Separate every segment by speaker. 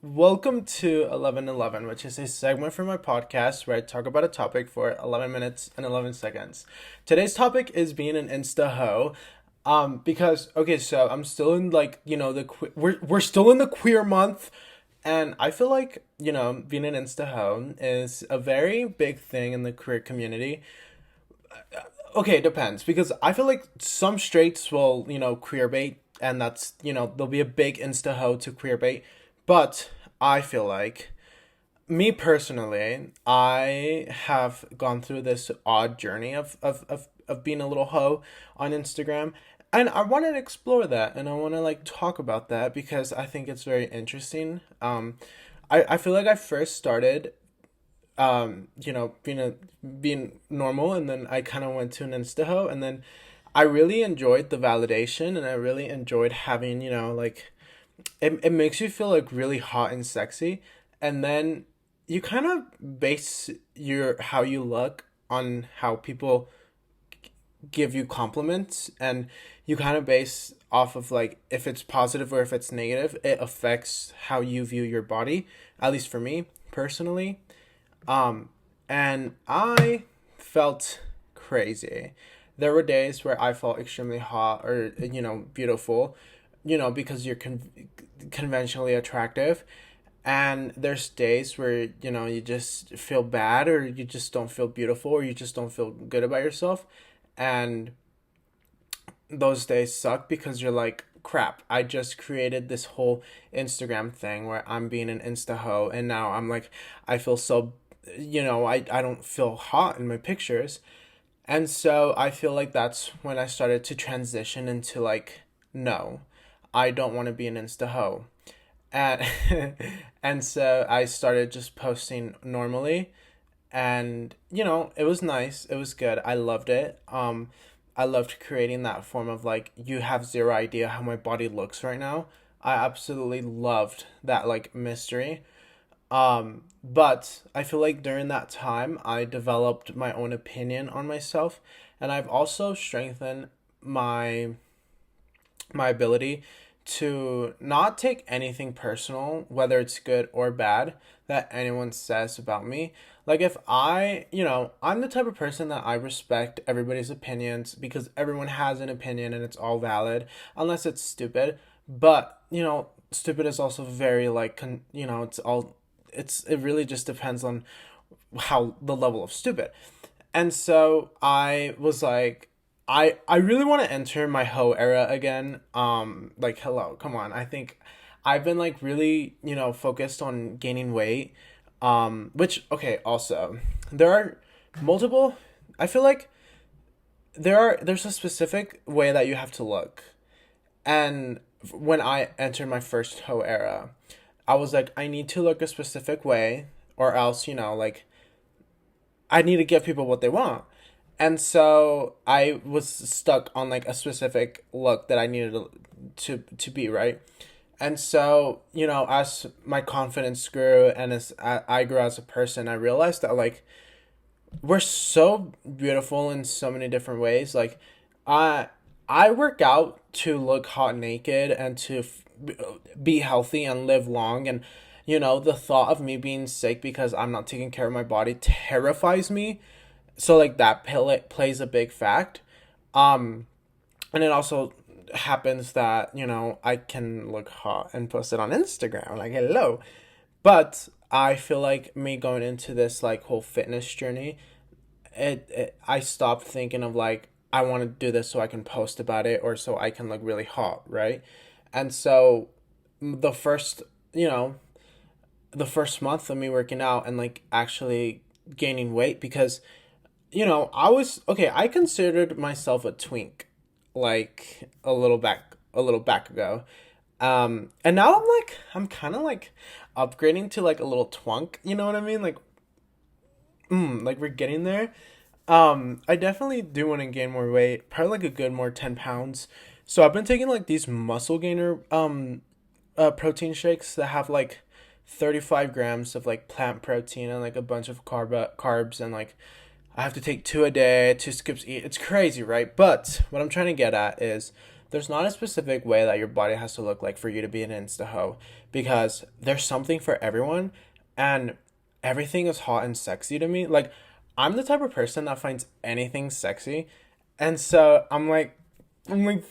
Speaker 1: Welcome to 1111, which is a segment for my podcast where I talk about a topic for 11 minutes and 11 seconds. Today's topic is being an insta hoe. Because okay, so I'm still in we're still in the queer month, and I feel like, being an insta hoe is a very big thing in the queer community. Okay, it depends because I feel like some straights will, queer bait, and that's, there'll be a big insta hoe to queer bait. But I feel like, me personally, I have gone through this odd journey of being a little hoe on Instagram. And I want to explore that, and I want to like talk about that because I think it's very interesting. I feel like I first started being normal, and then I kind of went to an insta and then I really enjoyed the validation, and I really enjoyed having, it makes you feel like really hot and sexy, and then you kind of base your how you look on how people give you compliments, and you kind of base off of like if it's positive or if it's negative, it affects how you view your body, at least for me personally. um, and I felt crazy. There were days where I felt extremely hot or, beautiful, because you're conventionally attractive. And there's days where, you just feel bad, or you just don't feel beautiful, or you just don't feel good about yourself. And those days suck because you're like, crap, I just created this whole Instagram thing where I'm being an insta hoe, and now I'm like, I feel so, I don't feel hot in my pictures. And so I feel like that's when I started to transition into like, no, I don't want to be an insta hoe. And and so I started just posting normally, and it was nice, it was good, I loved it. I loved creating that form of like, you have zero idea how my body looks right now. I absolutely loved that like mystery. But I feel like during that time I developed my own opinion on myself, and I've also strengthened my ability to not take anything personal, whether it's good or bad, that anyone says about me. Like, if I'm the type of person that I respect everybody's opinions because everyone has an opinion and it's all valid, unless it's stupid. But, stupid is also very, like, it really just depends on how the level of stupid. And so I was like, I really want to enter my hoe era again. Like, hello, come on. I think I've been like really, focused on gaining weight. Which, okay, also there are multiple. I feel like there's a specific way that you have to look. And when I entered my first hoe era, I was like, I need to look a specific way, or else, like, I need to give people what they want. And so I was stuck on like a specific look that I needed to be right. And so, as my confidence grew, and as I grew as a person, I realized that like, we're so beautiful in so many different ways. Like, I I work out to look hot naked and to be healthy and live long. And the thought of me being sick because I'm not taking care of my body terrifies me. So like that plays a big fact. Um, and it also happens that I can look hot and post it on Instagram. Like, hello. But I feel like me going into this like whole fitness journey, I stopped thinking of like, I want to do this so I can post about it, or so I can look really hot, right? And so the first, you know, the first month of me working out and like actually gaining weight, because I was okay, I considered myself a twink like a little back ago. And now I'm kind of like upgrading to like a little twunk, you know what I mean? Like we're getting there. I definitely do want to gain more weight, probably like a good more 10 pounds. So I've been taking like these muscle gainer protein shakes that have like 35 grams of like plant protein and like a bunch of carbs, and like I have to take two a day, two scoops eat. It's crazy, right? But what I'm trying to get at is there's not a specific way that your body has to look like for you to be an insta hoe, because there's something for everyone, and everything is hot and sexy to me. Like, I'm the type of person that finds anything sexy, and so I'm like,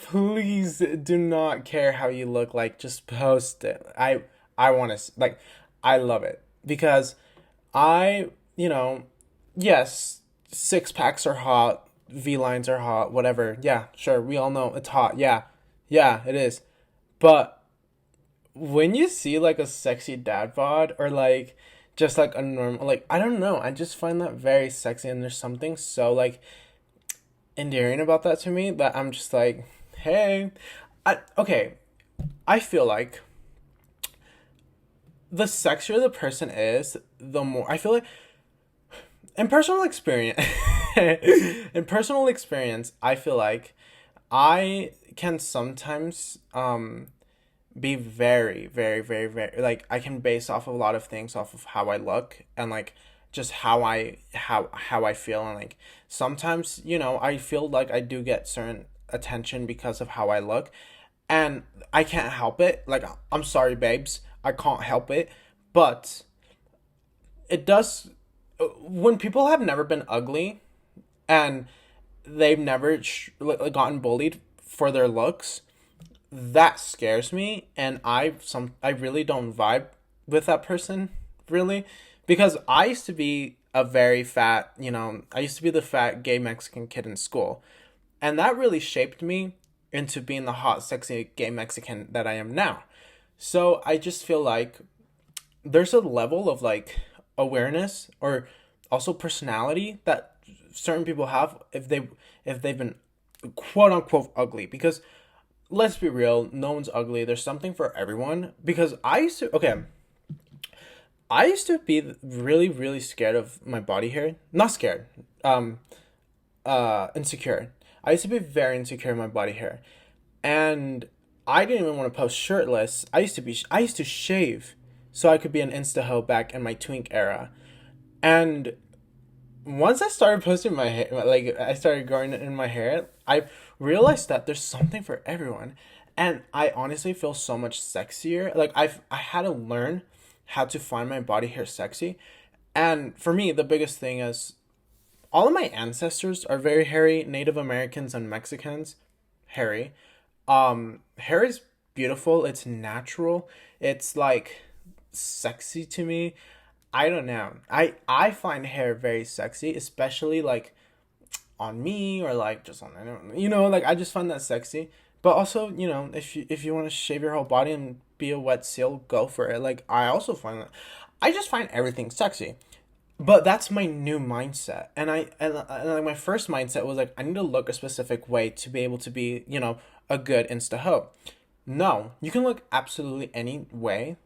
Speaker 1: please do not care how you look like, just post it. I want to like, I love it because I, yes, six packs are hot, V lines are hot, whatever. Yeah, sure, we all know it's hot. Yeah, yeah, it is. But when you see like a sexy dad bod, or like just like a normal, like, I don't know, I just find that very sexy, and there's something so like endearing about that to me that I'm just like, hey, okay, I feel like the sexier the person is, the more I feel like, in personal experience, in personal experience, I feel like I can sometimes be very, very, very, very, like, I can base off a lot of things off of how I look, and like just how I feel, and like sometimes, I feel like I do get certain attention because of how I look, and I can't help it. Like, I'm sorry, babes, I can't help it, but it does, when people have never been ugly, and they've never gotten bullied for their looks, that scares me, and I really don't vibe with that person, really, because I used to be a very fat, I used to be the fat gay Mexican kid in school, and that really shaped me into being the hot, sexy gay Mexican that I am now. So I just feel like there's a level of like awareness, or also personality, that certain people have if they've been quote unquote ugly, because let's be real, no one's ugly. There's something for everyone. Because I used to be really, really scared of my body hair. Not scared. Um Insecure. I used to be very insecure in my body hair. And I didn't even want to post shirtless. I used to shave so I could be an insta hoe back in my twink era. And once I started posting my hair, like I started growing it in my hair, I realized that there's something for everyone, and I honestly feel so much sexier. Like, I had to learn how to find my body hair sexy, and for me, the biggest thing is all of my ancestors are very hairy. Native Americans and Mexicans, hairy. Hair is beautiful. It's natural. It's like sexy to me. I don't know. I find hair very sexy, especially like on me, or like just on, I don't, like, I just find that sexy. But also, if you want to shave your whole body and be a wet seal, go for it. Like, I also find that I just find everything sexy. But that's my new mindset. And like, my first mindset was like, I need to look a specific way to be able to be, a good insta hoe. No, you can look absolutely any way.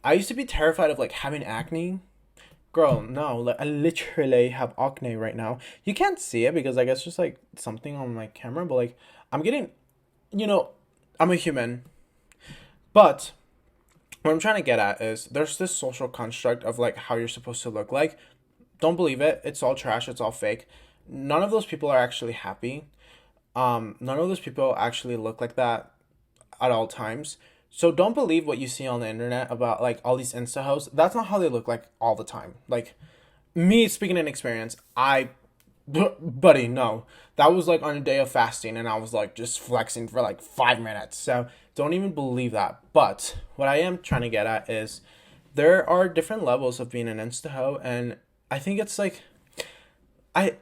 Speaker 1: I used to be terrified of like having acne. Girl, no, like, I literally have acne right now. You can't see it because, like, it's just like something on my camera, but like, I'm getting, you know, I'm a human. But what I'm trying to get at is there's this social construct of like how you're supposed to look like. Don't believe it. It's all trash. It's all fake. None of those people are actually happy. None of those people actually look like that at all times. So don't believe what you see on the internet about like all these insta hoes. That's not how they look like all the time. Like, me speaking in experience, buddy, no, that was like on a day of fasting, and I was like just flexing for like 5 minutes. So don't even believe that. But what I am trying to get at is there are different levels of being an insta hoe, and I think it's like I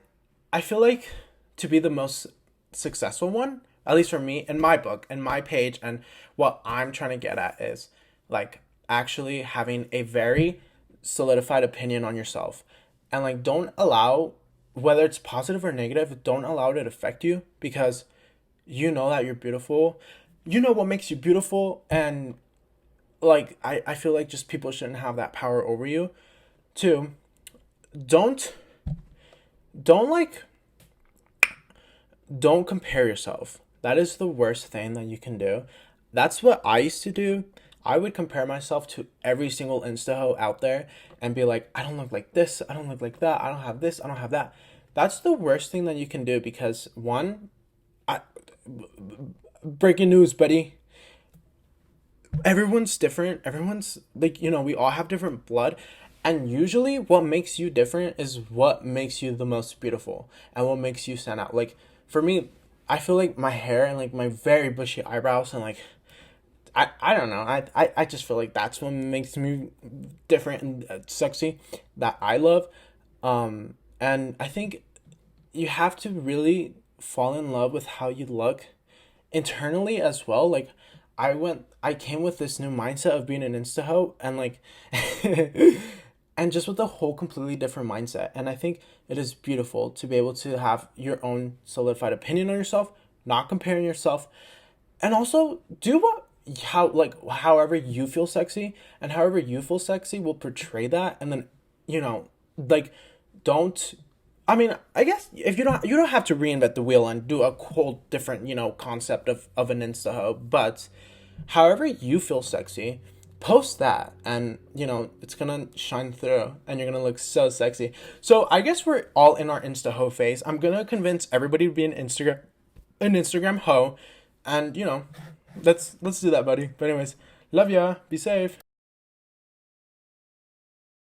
Speaker 1: I feel like to be the most successful one, at least for me, in my book, in my page, and what I'm trying to get at is like actually having a very solidified opinion on yourself. And like, don't allow, whether it's positive or negative, don't allow it to affect you, because you know that you're beautiful. You know what makes you beautiful, and like, I feel like just people shouldn't have that power over you. Two, don't don't like don't compare yourself. That is the worst thing that you can do. That's what I used to do. I would compare myself to every single insta hoe out there and be like, I don't look like this, I don't look like that, I don't have this, I don't have that. That's the worst thing that you can do, because one, I breaking news, buddy. Everyone's different. Everyone's like, we all have different blood. And usually what makes you different is what makes you the most beautiful and what makes you stand out. Like for me, I feel like my hair and like my very bushy eyebrows and like I don't know. I just feel like that's what makes me different and sexy that I love. And I think you have to really fall in love with how you look internally as well. Like I came with this new mindset of being an insta hoe and like and just with a whole completely different mindset. And I think it is beautiful to be able to have your own solidified opinion on yourself, not comparing yourself, and also do what how like however you feel sexy, and however you feel sexy will portray that. And then like don't I mean, I guess if you don't have to reinvent the wheel and do a whole different, concept of an insta hoe, but however you feel sexy, post that, and it's gonna shine through and you're gonna look so sexy. So I guess we're all in our insta hoe phase. I'm gonna convince everybody to be an Instagram hoe, and let's do that, buddy. But anyways, love ya, be safe.